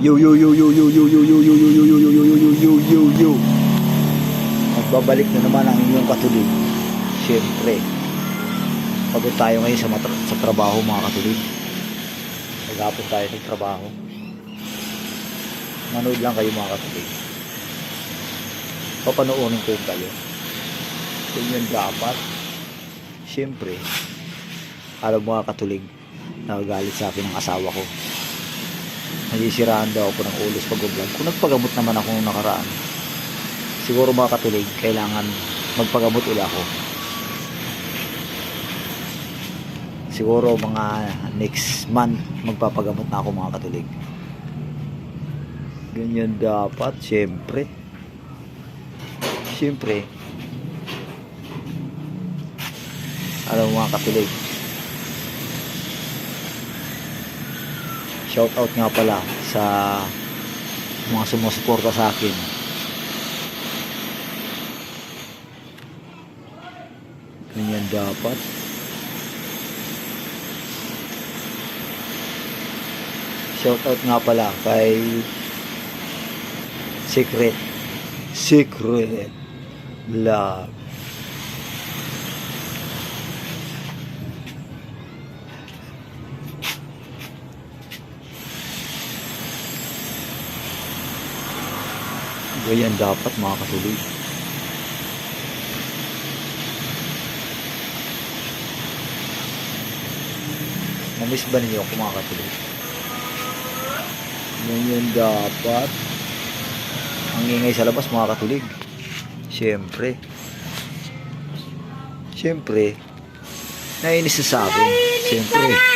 Yo yo yo yo yo yo yo yo yo yo yo yo yo yo yo yo yo yo. Magbabalik na naman ang inyong katulig. Siyempre, pagod tayo ngayon sa trabaho mga katulig. Maghapon tayo sa trabaho. Manood lang kayo mga katulig. Papanoorin ko yung kayo. Ganyan dapat. Siyempre, alam mga katulig, nagagalit sa akin ang asawa ko. Nasisiraan daw ako ng ulo sa pag-vlog. Kung nagpagamot naman ako nung nakaraan, siguro mga katulig, kailangan magpagamot ulit ako. Siguro mga next month magpapagamot na ako mga katulig. Ganyan dapat, siyempre. Siyempre, alam mo mga katulig, shout out nga pala sa mga sumusuporta sa akin. Ganyan dapat. Shout out nga pala kay Secret Love. Ganyan dapat mga katulig. Namiss ba ninyo ako mga katulig? Ganyan dapat. Ang ingay sa labas mga katulig. Siyempre, nainis sa akin. Siyempre.